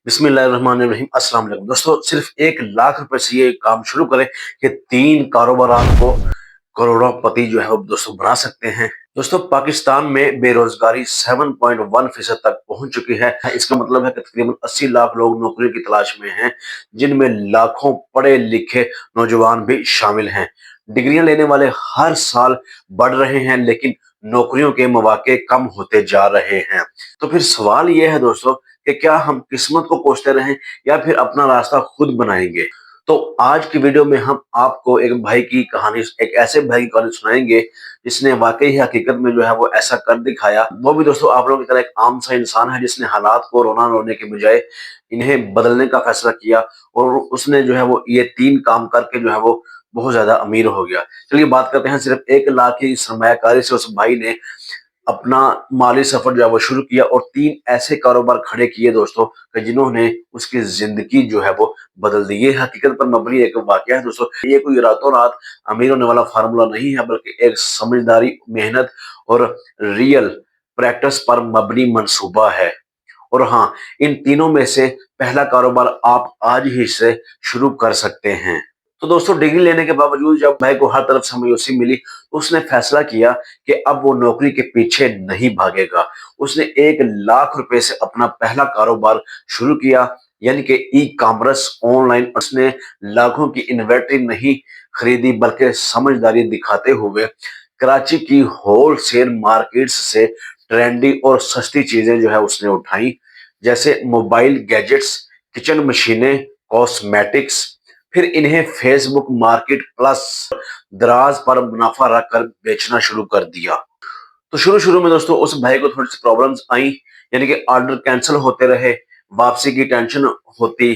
बिस्मिल्लाहिर्रहमानिर्रहीम। अस्सलाम वालेकुम दोस्तों, सिर्फ 1 लाख रुपए से ये काम शुरू करें कि 3 कारोबार आपको करोड़ों जो है वो दोस्तों बना सकते हैं। दोस्तों, पाकिस्तान में बेरोजगारी 7.1% तक पहुंच चुकी है। इसका मतलब है कि तकरीबन 80 लाख लोग नौकरी की तलाश में हैं, जिनमें लाखों पढ़े लिखे नौजवान भी शामिल हैं। डिग्रियां लेने वाले हर साल बढ़ रहे हैं, लेकिन नौकरियों के मौके कम होते जा रहे हैं। तो फिर सवाल यह है दोस्तों कि क्या हम किस्मत को कोसते रहें या फिर अपना रास्ता खुद बनाएंगे। तो आज की वीडियो में हम आपको एक भाई की कहानी, एक ऐसे भाई की कहानी सुनाएंगे जिसने वाकई हकीकत में जो है वो ऐसा कर दिखाया। वो भी दोस्तों आप लोगों की तरह एक आम सा इंसान है, जिसने हालात को रोना रोने के बजाय इन्हें बदलने का फैसला किया और उसने जो है वो ये 3 काम करके जो है वो बहुत ज्यादा अमीर हो गया। चलिए बात करते हैं। सिर्फ 1 लाख की सरमायाकारी से उस भाई ने अपना माली सफर जो है वो शुरू किया और 3 ऐसे कारोबार खड़े किए दोस्तों कि जिन्होंने उसकी जिंदगी जो है वो बदल दी। ये हकीकत पर मबनी एक वाकया है दोस्तों। ये कोई रातों रात अमीर होने वाला फार्मूला नहीं है, बल्कि एक समझदारी, मेहनत और रियल प्रैक्टिस पर मबनी मंसूबा है। और हाँ, इन तीनों में से पहला कारोबार आप आज ही से शुरू कर सकते हैं। तो दोस्तों, डिग्री लेने के बावजूद जब भाई को हर तरफ से मायूसी मिली, तो उसने फैसला किया कि अब वो नौकरी के पीछे नहीं भागेगा। उसने 1 लाख रुपए से अपना पहला कारोबार शुरू किया, यानी कि ई कॉमर्स ऑनलाइन। उसने लाखों की इन्वेंटरी नहीं खरीदी, बल्कि समझदारी दिखाते हुए कराची की होलसेल मार्केट्स से ट्रेंडी और सस्ती चीजें जो है उसने उठाई, जैसे मोबाइल गैजेट्स, किचन मशीनें, कॉस्मेटिक्स। फिर इन्हें फेसबुक मार्केट प्लस दराज पर मुनाफा रखकर बेचना शुरू कर दिया। तो शुरू शुरू में दोस्तों उस भाई को थोड़ी सी प्रॉब्लम्स आई, यानी कि ऑर्डर कैंसिल होते रहे, वापसी की टेंशन होती,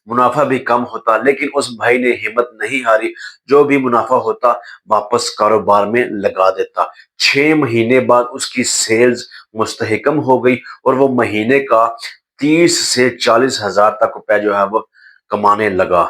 मुनाफा भी कम होता, लेकिन उस भाई ने हिम्मत नहीं हारी। जो भी मुनाफा होता वापस कारोबार में लगा देता। 6 महीने बाद उसकी सेल्स मुस्तहकम हो गई और वो महीने का 30 से 40 हजार तक रुपया जो है वो कमाने लगा।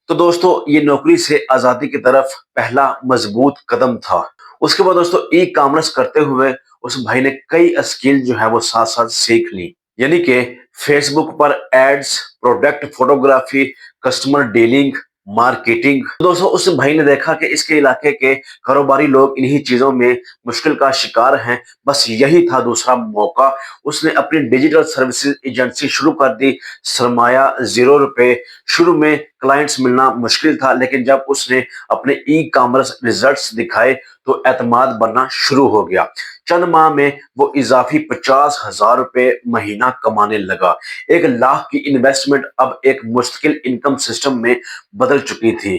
तो दोस्तों, ये नौकरी से आजादी की तरफ पहला मजबूत कदम था। उसके बाद दोस्तों ई कॉमर्स करते हुए उस भाई ने कई स्किल जो है वो साथ साथ सीख ली, यानी कि फेसबुक पर ads, product photography, customer dealing, marketing. दोस्तों, उस भाई ने देखा कि इसके इलाके के कारोबारी लोग इन्हीं चीजों में मुश्किल का शिकार हैं। बस यही था दूसरा मौका। उसने अपनी डिजिटल सर्विसेज एजेंसी शुरू कर दी। सरमाया 0 रुपए। शुरू में क्लाइंट्स मिलना मुश्किल था, लेकिन जब उसने अपने ई कॉमर्स रिजल्ट्स दिखाए तो एतमाद बनना शुरू हो गया। चंद माह में वो इजाफी 50 हजार रुपए महीना कमाने लगा। 1 लाख की इन्वेस्टमेंट अब एक मुस्तकिल इनकम सिस्टम में बदल चुकी थी।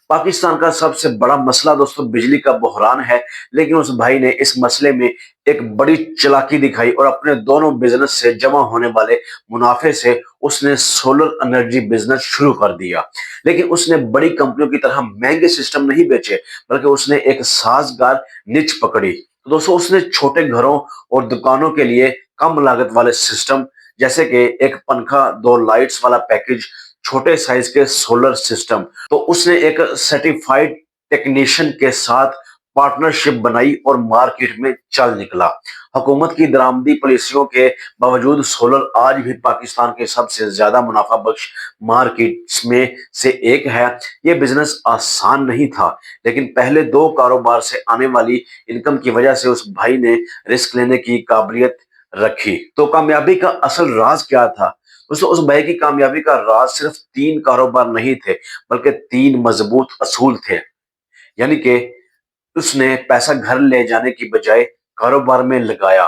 पाकिस्तान का सबसे बड़ा मसला दोस्तों बिजली का बहरान है, लेकिन उस भाई ने इस मसले में एक बड़ी चालाकी दिखाई और अपने दोनों बिजनेस से जमा होने वाले मुनाफे से उसने सोलर एनर्जी बिजनेस शुरू कर दिया। लेकिन उसने बड़ी कंपनियों की तरह महंगे सिस्टम नहीं बेचे, बल्कि उसने एक साजगार निच पकड़ी। तो दोस्तों, उसने छोटे घरों और दुकानों के लिए कम लागत वाले सिस्टम, जैसे कि एक पंखा, 2 लाइट्स वाला पैकेज, छोटे साइज के सोलर सिस्टम। तो उसने एक सर्टिफाइड टेक्नीशियन के साथ पार्टनरशिप बनाई और मार्केट में चल निकला। हुकूमत की दरामदी पॉलिसियों के बावजूद सोलर आज भी पाकिस्तान के सबसे ज्यादा मुनाफा बख्श मार्केट्स में से एक है। ये बिजनेस आसान नहीं था, लेकिन पहले 2 कारोबार से आने वाली इनकम की वजह से उस भाई ने रिस्क लेने की काबिलियत रखी। तो कामयाबी का असल राज क्या था? दोस्तों, उस भाई की कामयाबी का राज सिर्फ 3 कारोबार नहीं थे, बल्कि 3 मजबूत असूल थे। यानी कि उसने पैसा घर ले जाने की बजाय कारोबार में लगाया।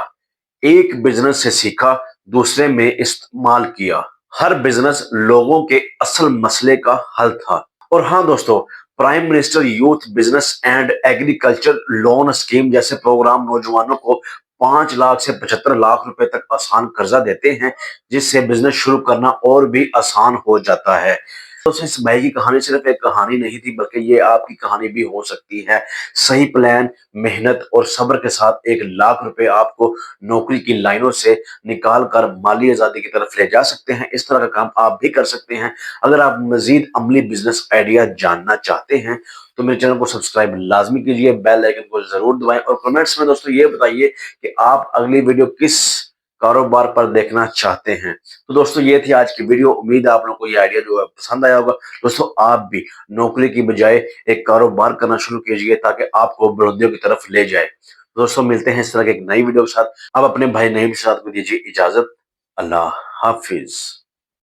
एक बिजनेस से सीखा, दूसरे में इस्तेमाल किया। हर बिजनेस लोगों के असल मसले का हल था। और हाँ दोस्तों, prime minister youth business and agriculture loan scheme जैसे प्रोग्राम नौजवानों को 5 लाख से 75 लाख रुपए तक आसान कर्जा देते हैं, जिससे बिजनेस शुरू करना और भी आसान हो जाता है। तो इस भाई की कहानी सिर्फ एक कहानी नहीं थी, बल्कि ये आपकी कहानी भी हो सकती है। सही प्लान, मेहनत और सब्र के साथ 1 लाख रुपए आपको नौकरी की लाइनों से निकाल कर माली आजादी की तरफ ले जा सकते हैं। इस तरह का काम आप भी कर सकते हैं। अगर आप मजीद अमली बिजनेस आइडिया जानना चाहते हैं तो मेरे चैनल को सब्सक्राइब लाजमी कीजिए, बेल आइकन को जरूर दबाएं और कमेंट्स में दोस्तों ये बताइए कि आप अगली वीडियो किस कारोबार पर देखना चाहते हैं। तो दोस्तों ये थी आज की वीडियो। उम्मीद है आप लोगों को ये आइडिया जो है पसंद आया होगा। दोस्तों आप भी नौकरी की बजाय एक कारोबार करना शुरू कीजिए ताकि आपको बुलंदियों की तरफ ले जाए। दोस्तों मिलते हैं इस तरह के एक नई वीडियो के साथ। आप अपने भाई नईम के साथ को दीजिए इजाजत। अल्लाह हाफिज।